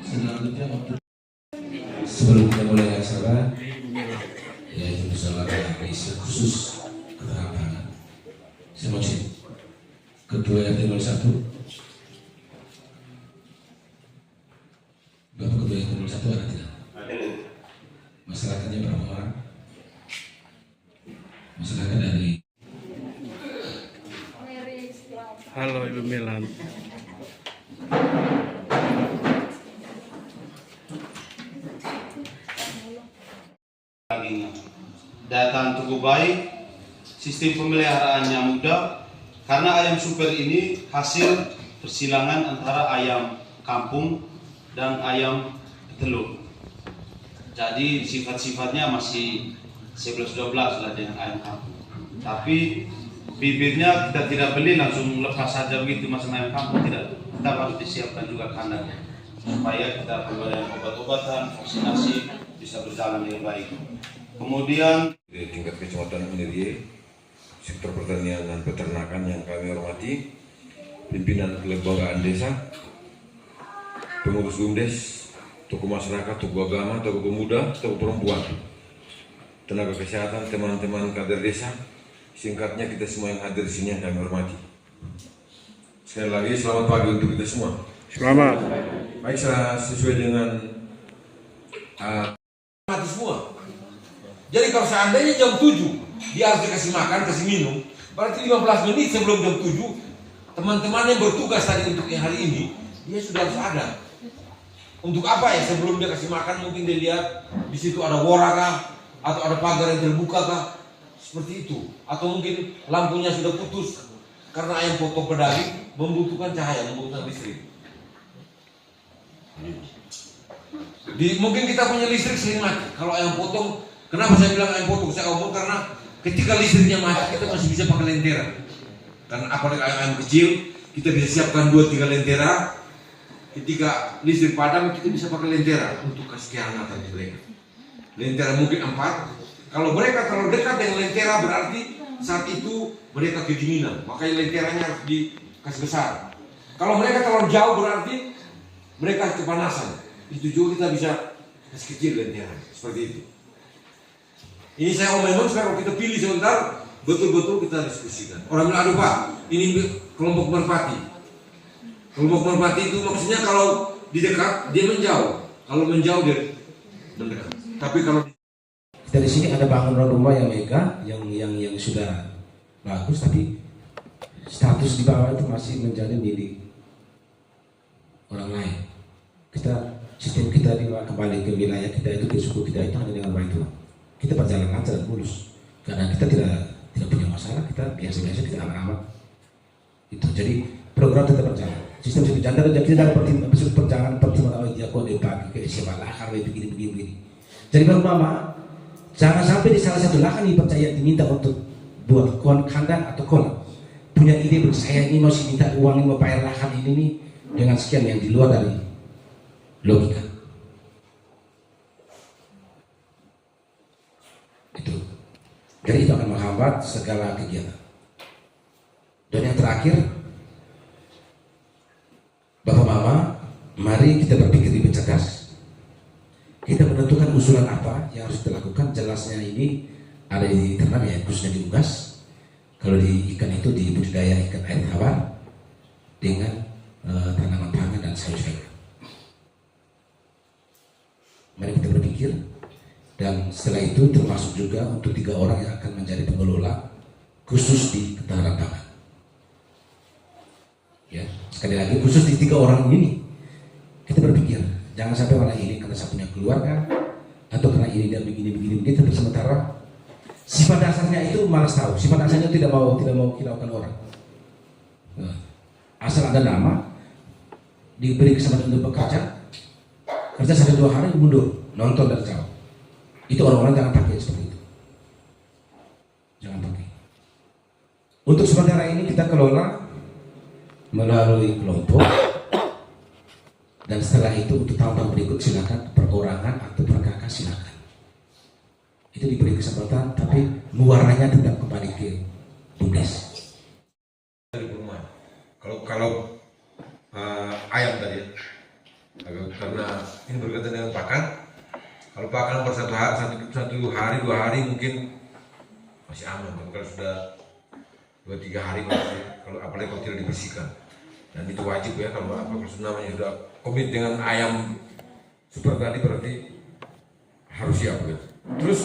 Selanjutnya untuk sebelum kita mulai acara, yaitu musyawarah desa khusus keterampilan. Saya mau cek Ketua RT 01, Bapak Ketua RT 01 ada tidak? Masyarakatnya berapa orang? Masyarakat dari. Halo Ibu Milan. Data cukup baik, sistem pemeliharaannya mudah karena ayam super ini hasil persilangan antara ayam kampung dan ayam petelur. Jadi sifat-sifatnya masih 11-12 lah dengan ayam kampung. Tapi bibirnya kita tidak beli langsung lepas saja begitu macam ayam kampung, tidak. Kita harus disiapkan juga kandangnya supaya kita pemberian obat-obatan, vaksinasi bisa berjalan dengan baik. Kemudian di tingkat kecamatan Unirie, sektor pertanian dan peternakan yang kami hormati, pimpinan kelembagaan desa, pengurus BUMDes, tokoh masyarakat, tokoh agama, tokoh pemuda, tokoh perempuan, tenaga kesehatan, teman-teman kader desa, singkatnya kita semua yang hadir di sini yang kami hormati. Sekali lagi selamat pagi untuk kita semua. Selamat. Baik, sesuai dengan mati semua. Jadi kalau seandainya jam 7 dia harus dikasih makan, kasih minum, berarti 15 menit sebelum jam 7 teman-teman yang bertugas tadi untuk yang hari ini dia sudah harus ada. Untuk apa ya? Sebelum dia kasih makan mungkin dia lihat di situ ada wara kah, atau ada pagar yang terbuka kah, seperti itu. Atau mungkin lampunya sudah putus karena ayam potong pedaging membutuhkan cahaya, membutuhkan listrik. Mungkin kita punya listrik sering mati. Kalau ayam potong, kenapa saya bilang ayam potong? Saya ngomong karena ketika listriknya mati kita masih bisa pakai lentera. Karena apalagi ayam kecil kita bisa siapkan 2-3 lentera. Ketika listrik padam kita bisa pakai lentera untuk kasih kehangatan mereka. Lentera mungkin 4. Kalau mereka terlalu dekat dengan lentera berarti saat itu mereka kedinginan. Makanya lenteranya harus dikasih besar. Kalau mereka terlalu jauh berarti mereka kepanasan. Itu juga kita bisa kasih kecil lentera. Seperti itu. Ini saya omong kalau kita pilih sebentar, betul-betul kita diskusikan. Orang bilang, aduh Pak, ini kelompok merpati. Kelompok merpati itu maksudnya kalau di dekat dia menjauh, kalau menjauh dia mendekat. Tapi kalau Dari sini ada bangunan rumah yang mega, yang sudah bagus, tapi status di bawah itu masih menjadi milik orang lain. Sistem kita kembali ke wilayah kita itu, ke suku kita itu hanya dengan baik Tuhan. Kita berjalan lancar dan mulus karena kita tidak punya masalah, kita biasa-biasa, kita aman-aman itu. Jadi program tetap berjalan, sistem jangan kita perjalanan pertemuan awal dia kok dibagi ke sebelah karena begini. Jadi kalau mama jangan sampai di salah satu lahan dipercaya diminta untuk buat kandang atau kolam, punya ide saya ini masih minta uang ini mau bayar lahan ini nih dengan sekian yang di luar dari logika. Jadi itu akan menghambat segala kegiatan. Dan yang terakhir, Bapak Mama, mari kita berpikir lebih cerdas. Kita menentukan usulan apa yang harus dilakukan. Jelasnya ini ada di ternak ya, khususnya di unggas. Kalau di ikan itu di budidaya ikan air tawar dengan tanaman pangan dan sayur-sayuran. Mari kita berpikir. Dan setelah itu termasuk juga untuk 3 orang yang akan menjadi pengelola khusus di ketahanan pangan. Ya, sekali lagi khusus di 3 orang ini kita berpikir jangan sampai orang ini karena saya punya keluarga atau karena ini dan begini. Tapi sementara sifat dasarnya itu malas tahu. Sifat dasarnya tidak mau hilaukan orang. Nah, asal ada nama, diberi kesempatan untuk bekerja, kerja 1-2 hari mundur, nonton dari jauh. Itu orang-orang jangan pakai seperti itu. Jangan pakai. Untuk sementara ini kita kelola melalui kelompok, dan setelah itu untuk tahun-tahun berikut silakan perorangan atau per kakak silakan. Itu diberi kesempatan, tapi muaranya tetap kembali ke BUMDes. kalau ayam tadi ya. Karena ini berkaitan dengan pakan. Kalau pakan per satu hari 2 hari mungkin masih aman. Tapi kalau sudah 2-3 hari masih, kalau apalagi kalau tidak dibersihkan. Dan itu wajib ya kalau namanya sudah komit dengan ayam super tadi berarti harus siap gitu. Terus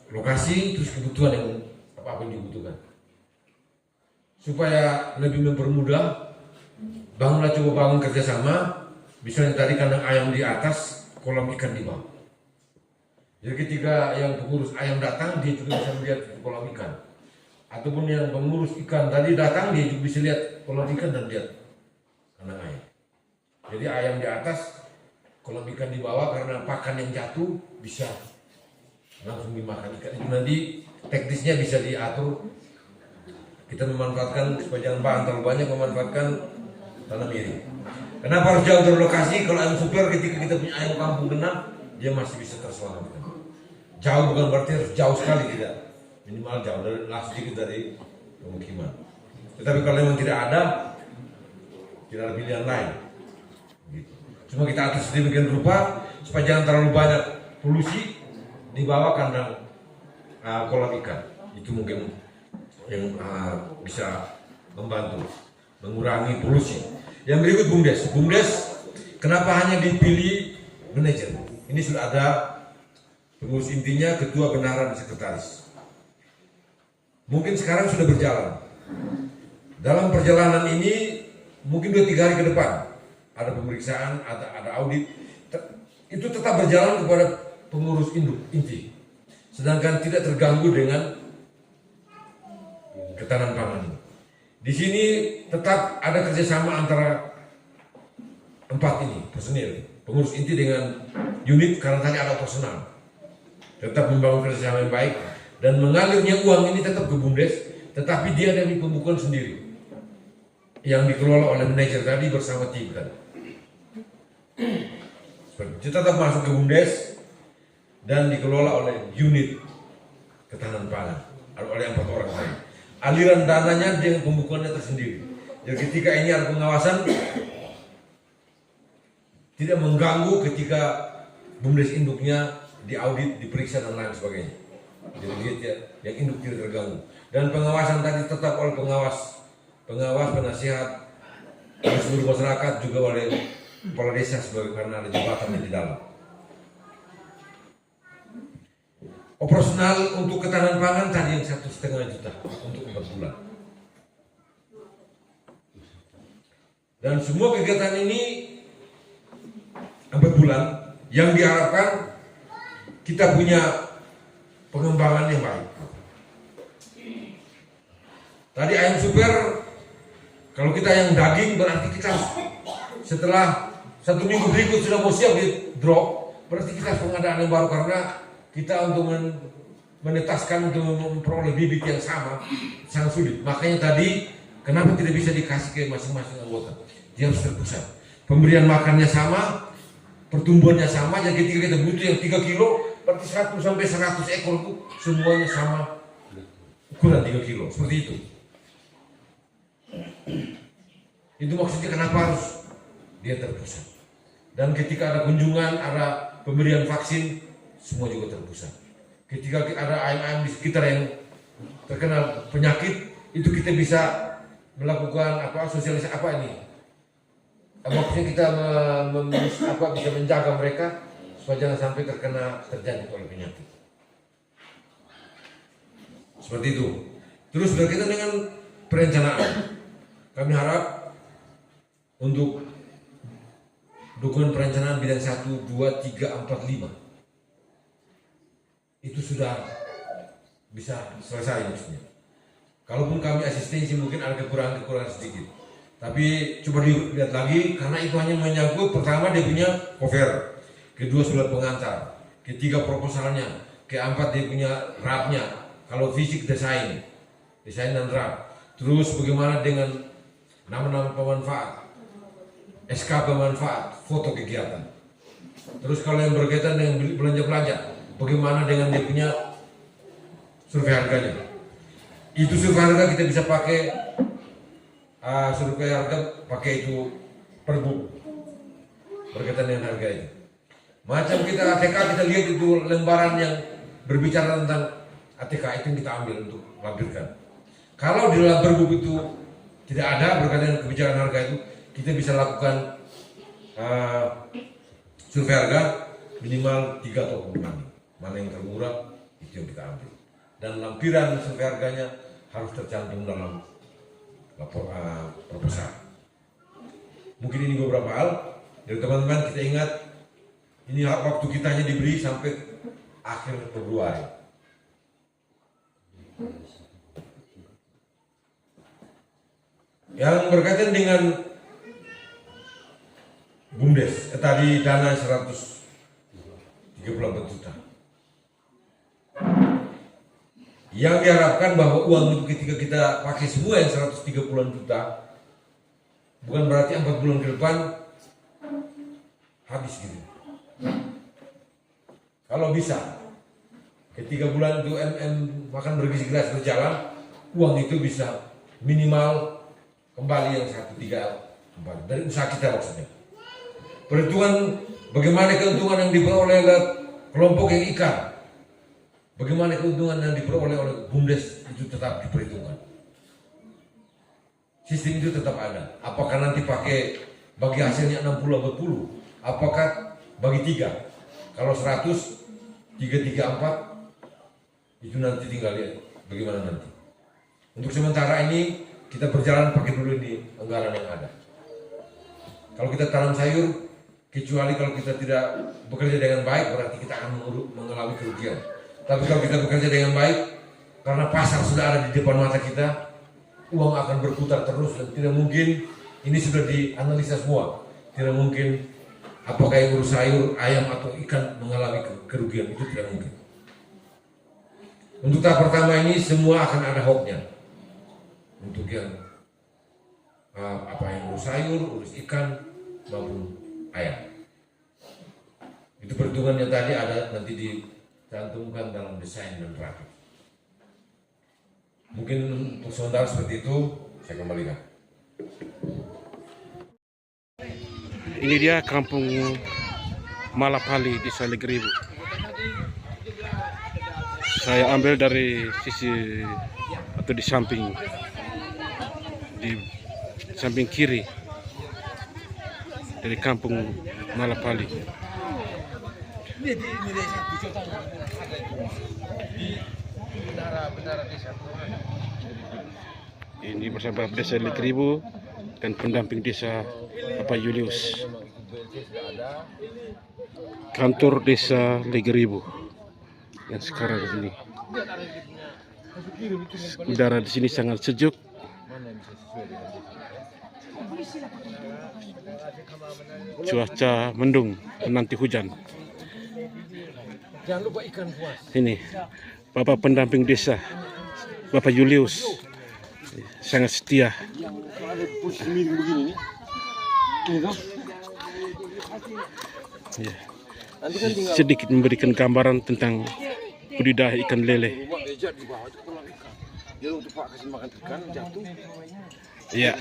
lokasi, terus kebutuhan yang apa yang dibutuhkan. Supaya lebih mempermudah, coba bangun kerjasama. Misalnya tadi kandang ayam di atas, kolam ikan di bawah. Jadi ketika yang pengurus ayam datang, dia juga bisa melihat kolam ikan. Ataupun yang pengurus ikan tadi datang, dia juga bisa lihat kolam ikan dan lihat kandang ayam. Jadi ayam di atas, kolam ikan di bawah, karena pakan yang jatuh bisa langsung dimakan ikan. Itu nanti teknisnya bisa diatur. Kita memanfaatkan supaya jangan bahan terlalu banyak, memanfaatkan tanah miring. Kenapa harus jauh dari lokasi? Kalau ayam super ketika kita punya ayam kampung genap, dia masih bisa terselamatkan. Jauh bukan berarti harus jauh sekali, tidak. Minimal jauh dari sedikit dari pemukiman. Tetapi kalau memang tidak ada pilihan lain. Gitu. Cuma kita atur sedemikian rupa supaya jangan terlalu banyak polusi di bawah kandang kolam ikan. Itu mungkin yang bisa membantu mengurangi polusi. Yang berikut BUMDes. BUMDes kenapa hanya dipilih manajer? Ini sudah ada pengurus intinya, ketua, bendahara, dan sekretaris. Mungkin sekarang sudah berjalan. Dalam perjalanan ini mungkin 2-3 hari ke depan ada pemeriksaan, ada audit. Itu tetap berjalan kepada pengurus induk inti. Sedangkan tidak terganggu dengan ketahanan pangan. Di sini tetap ada kerjasama antara 4 ini personil, pengurus inti dengan unit, karena tadi ada personal. Tetap membangun kerjasama yang baik dan mengalirnya uang ini tetap ke BUMDes, tetapi dia ada pembukuan sendiri yang dikelola oleh manajer tadi bersama tim tadi. Kita tetap masuk ke BUMDes dan dikelola oleh unit ketahanan pangan oleh 4 orang tadi. Aliran dananya dengan pembukuannya tersendiri. Jadi ketika ini ada pengawasan, tidak mengganggu ketika BUMDes induknya diaudit, diperiksa dan lain sebagainya. Jadi dia yang induk tidak terganggu. Dan pengawasan tadi tetap oleh pengawas, penasihat, seluruh masyarakat, juga oleh kepala desa sebagai karena ada jabatan di dalam. Operasional untuk ketahanan pangan tadi yang 1,5 juta untuk 4 bulan. Dan semua kegiatan ini 4 bulan yang diharapkan kita punya pengembangan yang baik. Tadi ayam super, kalau kita yang daging berarti kita setelah 1 minggu berikut sudah mau siap di drop, berarti kita pengadaan yang baru, karena kita untuk menetaskan untuk memperoleh bibit yang sama sangat sulit. Makanya tadi kenapa tidak bisa dikasih ke masing-masing anggota? Dia harus terpusat. Pemberian makannya sama, pertumbuhannya sama. Jadi ketika kita butuh yang 3 kilo, berarti 100 sampai 100 ekor itu semuanya sama ukuran 3 kilo. Seperti itu. Itu maksudnya kenapa harus dia terpusat. Dan ketika ada kunjungan, ada pemberian vaksin, semua juga terpusat. Ketika ada ayam-ayam di sekitar yang terkena penyakit, itu kita bisa melakukan sosialisasi ini. Maksudnya kita bisa menjaga mereka supaya jangan sampai terjadi oleh penyakit. Seperti itu. Terus berkaitan dengan perencanaan, kami harap untuk dokumen perencanaan bidang 1, 2, 3, 4, 5 itu sudah bisa selesai maksudnya. Kalaupun kami asistensi mungkin ada kekurangan sedikit, tapi coba dilihat lagi, karena itu hanya menyangkut pertama dia punya cover, kedua surat pengantar, ketiga proposalnya, keempat dia punya rapnya, kalau fisik desain dan rap, terus bagaimana dengan nama-nama pemanfaat, SK pemanfaat, foto kegiatan, terus kalau yang berkaitan dengan belanja, bagaimana dengan dia punya survei harganya. Itu survei harga kita bisa pakai survei harga pakai itu per buku berkaitan dengan harga itu. Macam kita ATK kita lihat itu lembaran yang berbicara tentang ATK itu yang kita ambil untuk lampirkan. Kalau di dalam berbuku itu tidak ada berkaitan dengan kebijakan harga itu, kita bisa lakukan survei harga minimal 3 toko berbanding. Mana yang termurah itu yang kita ambil. Dan lampiran survei harganya harus tercantum dalam proposal. Mungkin ini beberapa hal dari teman-teman. Kita ingat ini waktu kita hanya diberi sampai akhir Februari. Yang berkaitan dengan BUMDes, tadi dana 134 juta. Yang diharapkan bahwa uang itu ketika kita pakai semua yang 130 juta, bukan berarti 4 bulan ke depan habis gitu. Kalau bisa, ketika bulan itu makan bergizi-gizi berjalan, uang itu bisa minimal kembali yang 134 kembali dari usaha kita maksudnya. Perhitungan bagaimana keuntungan yang diperoleh oleh kelompok yang ikan, bagaimana keuntungan yang diperoleh oleh BUMDes itu tetap diperhitungkan. Sistem itu tetap ada. Apakah nanti pakai bagi hasilnya 60-40, apakah bagi 3? Kalau 100, 334 itu nanti tinggal lihat bagaimana nanti. Untuk sementara ini kita berjalan pakai dulu di anggaran yang ada. Kalau kita tanam sayur, kecuali kalau kita tidak bekerja dengan baik, berarti kita akan mengalami kerugian. Tapi kalau kita bekerja dengan baik, karena pasar sudah ada di depan mata kita, uang akan berputar terus dan tidak mungkin, ini sudah dianalisa semua, tidak mungkin apakah yang urus sayur, ayam atau ikan mengalami kerugian, itu tidak mungkin. Untuk tahap pertama ini semua akan ada hoknya. Untuk yang apa yang urus sayur, urus ikan maupun ayam. Itu perhitungannya tadi ada nanti dicantumkan dalam desain dan grafik. Mungkin untuk sementara seperti itu, saya kembalikan. Ini dia kampung Malapali di Legeribu. Saya ambil dari sisi atau di samping kiri dari kampung Malapali. Ini bersama Desa Legeribu dan pendamping desa Bapak Julius. Kantor Desa Legeribu yang sekarang ini. Udara di sini sangat sejuk. Cuaca mendung, menanti hujan. Jangan lupa ikan puas. Ini Bapak pendamping desa, Bapak Julius, sangat setia. Ya. Sedikit memberikan gambaran tentang budidaya ikan lele. Ya,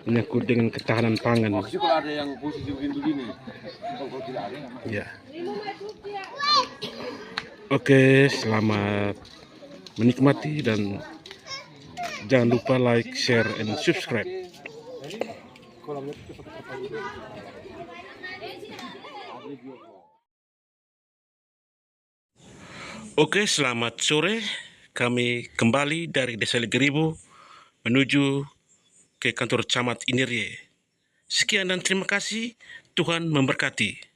menyangkut dengan ketahanan pangan. Ya. Oke, selamat menikmati dan jangan lupa like, share, and subscribe. Oke, selamat sore. Kami kembali dari Desa Legeribu menuju ke kantor Camat Inirie. Sekian dan terima kasih. Tuhan memberkati.